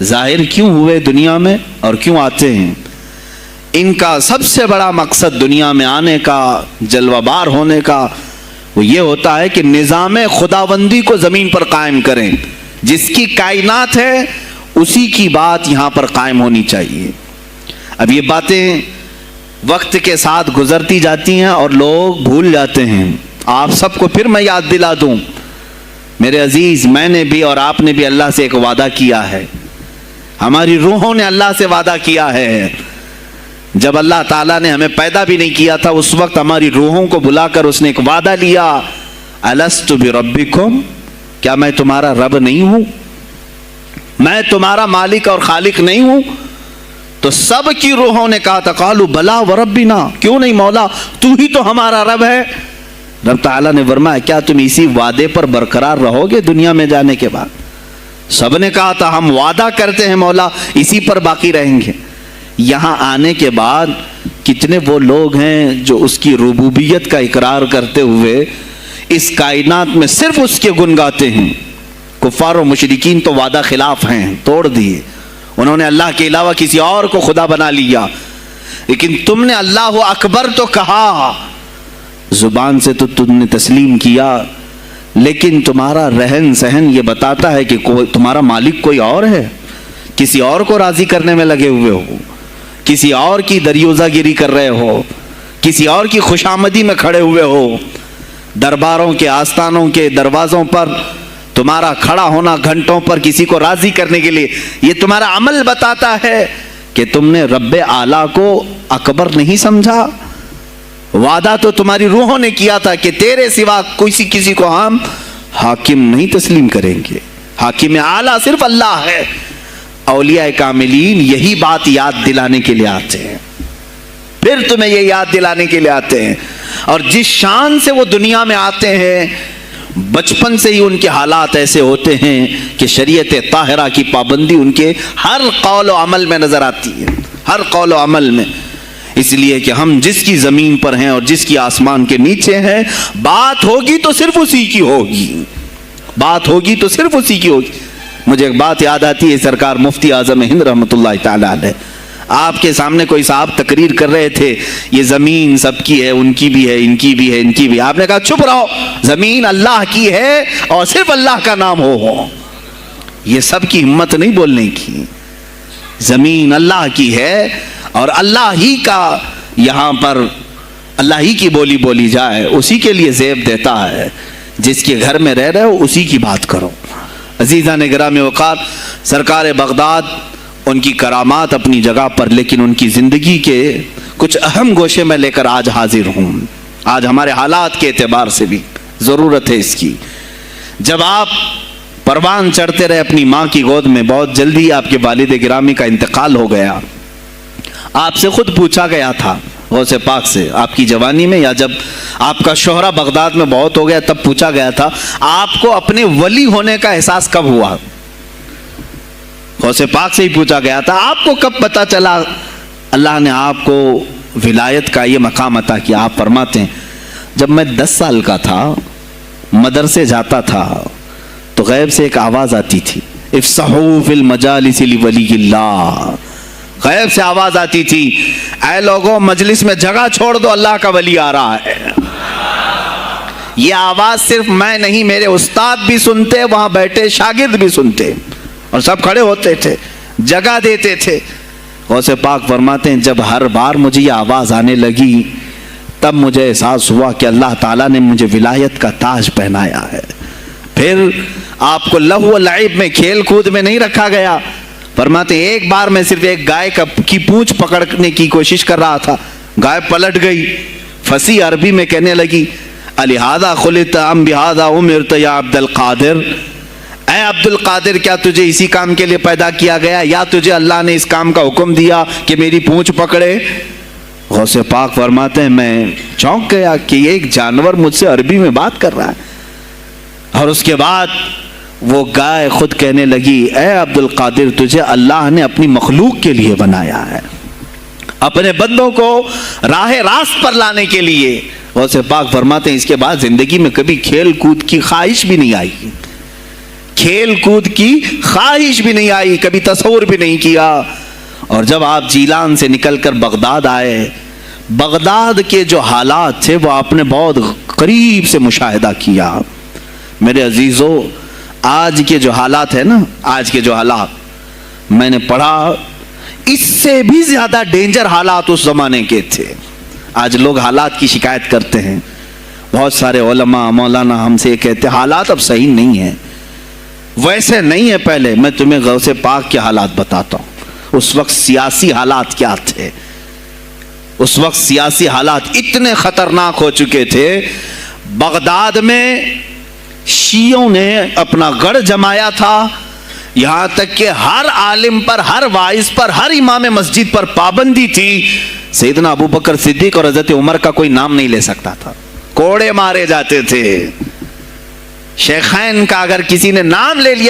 ظاہر کیوں ہوئے دنیا میں اور کیوں آتے ہیں؟ ان کا سب سے بڑا مقصد دنیا میں آنے کا، جلوہ بار ہونے کا، وہ یہ ہوتا ہے کہ نظام خداوندی کو زمین پر قائم کریں. جس کی کائنات ہے اسی کی بات یہاں پر قائم ہونی چاہیے. اب یہ باتیں وقت کے ساتھ گزرتی جاتی ہیں اور لوگ بھول جاتے ہیں. آپ سب کو پھر میں یاد دلا دوں، میرے عزیز، میں نے بھی اور آپ نے بھی اللہ سے ایک وعدہ کیا ہے. ہماری روحوں نے اللہ سے وعدہ کیا ہے. جب اللہ تعالیٰ نے ہمیں پیدا بھی نہیں کیا تھا اس وقت ہماری روحوں کو بلا کر اس نے ایک وعدہ لیا، الست بربکم، کیا میں تمہارا رب نہیں ہوں؟ میں تمہارا مالک اور خالق نہیں ہوں؟ تو سب کی روحوں نے کہا تھا قالوا بلا وربنا، کیوں نہیں مولا، تو ہی تو ہمارا رب ہے. رب تعالیٰ نے فرمایا کیا تم اسی وعدے پر برقرار رہو گے دنیا میں جانے کے بعد؟ سب نے کہا تھا ہم وعدہ کرتے ہیں مولا اسی پر باقی رہیں گے. یہاں آنے کے بعد کتنے وہ لوگ ہیں جو اس کی ربوبیت کا اقرار کرتے ہوئے اس کائنات میں صرف اس کے گن گاتے ہیں. کفار و مشرکین تو وعدہ خلاف ہیں، توڑ دیے، انہوں نے اللہ کے علاوہ کسی اور کو خدا بنا لیا. لیکن تم نے اللہ اکبر تو کہا، زبان سے تو تم نے تسلیم کیا، لیکن تمہارا رہن سہن یہ بتاتا ہے کہ تمہارا مالک کوئی اور ہے. کسی اور کو راضی کرنے میں لگے ہوئے ہو، کسی اور کی دریوزہ گیری کر رہے ہو، کسی اور کی خوشامدی میں کھڑے ہوئے ہو. درباروں کے آستانوں کے دروازوں پر تمہارا کھڑا ہونا گھنٹوں پر کسی کو راضی کرنے کے لیے، یہ تمہارا عمل بتاتا ہے کہ تم نے رب اعلیٰ کو اکبر نہیں سمجھا. وعدہ تو تمہاری روحوں نے کیا تھا کہ تیرے سوا کسی کو ہم حاکم نہیں تسلیم کریں گے. حاکم اعلیٰ صرف اللہ ہے. اولیاء کاملین یہی بات یاد دلانے کے لیے آتے ہیں، پھر تمہیں یہ یاد دلانے کے لیے آتے ہیں. اور جس شان سے وہ دنیا میں آتے ہیں بچپن سے ہی ان کے حالات ایسے ہوتے ہیں کہ شریعت طاہرہ کی پابندی ان کے ہر قول و عمل میں نظر آتی ہے، ہر قول و عمل میں. اس لیے کہ ہم جس کی زمین پر ہیں اور جس کی آسمان کے نیچے ہیں، بات ہوگی تو صرف اسی کی ہوگی، بات ہوگی تو صرف اسی کی ہوگی. مجھے ایک بات یاد آتی ہے، سرکار مفتی اعظم ہند رحمۃ اللہ تعالی علیہ، آپ کے سامنے کوئی صاحب تقریر کر رہے تھے، یہ زمین سب کی ہے، ان کی بھی ہے، ان کی بھی ہے، ان کی بھی ہے. آپ نے کہا چپ رہو، زمین اللہ کی ہے اور صرف اللہ کا نام ہو. یہ سب کی ہمت نہیں بولنے کی. زمین اللہ کی ہے اور اللہ ہی کا، یہاں پر اللہ ہی کی بولی بولی جائے، اسی کے لیے زیب دیتا ہے. جس کے گھر میں رہ رہے ہو اسی کی بات کرو. عزیزان گرامی وقار، سرکار بغداد، ان کی کرامات اپنی جگہ پر، لیکن ان کی زندگی کے کچھ اہم گوشے میں لے کر آج حاضر ہوں. آج ہمارے حالات کے اعتبار سے بھی ضرورت ہے اس کی. جب آپ پروان چڑھتے رہے اپنی ماں کی گود میں، بہت جلدی آپ کے والد گرامی کا انتقال ہو گیا. آپ سے خود پوچھا گیا تھا غوث پاک سے، آپ کی جوانی میں یا جب آپ کا شہرہ بغداد میں بہت ہو گیا تب پوچھا گیا تھا آپ کو اپنے ولی ہونے کا احساس کب ہوا؟ غوث پاک سے ہی پوچھا گیا تھا آپ کو کب پتا چلا اللہ نے آپ کو ولایت کا یہ مقام عطا کیا؟ آپ فرماتے ہیں جب میں 10 سال کا تھا، مدرسے جاتا تھا تو غیب سے ایک آواز آتی تھی، افصحوا فی المجالس لولی اللہ. غیب سے آواز آتی تھی، اے لوگوں مجلس میں جگہ چھوڑ دو، اللہ کا ولی آ رہا ہے. یہ آواز صرف میں نہیں، میرے استاد بھی سنتے، وہاں بیٹھے شاگرد بھی سنتے، اور سب کھڑے ہوتے تھے، جگہ دیتے تھے. غوث پاک فرماتے ہیں جب ہر بار مجھے یہ آواز آنے لگی تب مجھے احساس ہوا کہ اللہ تعالیٰ نے مجھے ولایت کا تاج پہنایا ہے. پھر آپ کو لہو و لعب میں، کھیل کود میں نہیں رکھا گیا. فرماتے ہیں ایک بار میں صرف ایک گائے کی پونچھ پکڑنے کی کوشش کر رہا تھا، گائے پلٹ گئی، فصیح عربی میں کہنے لگی الہذا خلقت ام بہذا امرت یا عبد القادر، اے عبد القادر کیا تجھے اسی کام کے لیے پیدا کیا گیا یا تجھے اللہ نے اس کام کا حکم دیا کہ میری پونچھ پکڑے؟ غوث پاک فرماتے ہیں میں چونک گیا کہ یہ ایک جانور مجھ سے عربی میں بات کر رہا ہے. اور اس کے بعد وہ گائے خود کہنے لگی اے عبد القادر تجھے اللہ نے اپنی مخلوق کے لیے بنایا ہے، اپنے بندوں کو راہ راست پر لانے کے لیے. غوث پاک فرماتے ہیں اس کے بعد زندگی میں کبھی کھیل کود کی خواہش بھی نہیں آئی. کھیل کود کی خواہش بھی نہیں آئی, کبھی تصور بھی نہیں کیا. اور جب آپ جیلان سے نکل کر بغداد آئے, بغداد کے جو حالات تھے وہ آپ نے بہت قریب سے مشاہدہ کیا. میرے عزیزو, آج کے جو حالات ہیں نا, آج کے جو حالات میں نے پڑھا, اس سے بھی زیادہ ڈینجر حالات اس زمانے کے تھے. آج لوگ حالات کی شکایت کرتے ہیں, بہت سارے علماء مولانا ہم سے یہ کہتے ہیں حالات اب صحیح نہیں ہیں, ویسے نہیں ہے پہلے. میں تمہیں غوث پاک کے حالات بتاتا ہوں. اس وقت سیاسی حالات کیا تھے, اس وقت سیاسی حالات اتنے خطرناک ہو چکے تھے. بغداد میں شیعوں نے اپنا گڑھ جمایا تھا, یہاں تک کہ ہر عالم پر, ہر واعظ پر, ہر امام مسجد پر پابندی تھی. سیدنا ابو بکر صدیق اور حضرت عمر کا کوئی نام نہیں لے سکتا تھا, کوڑے مارے جاتے تھے. شیخین کا اگر کسی نے نام لے لیا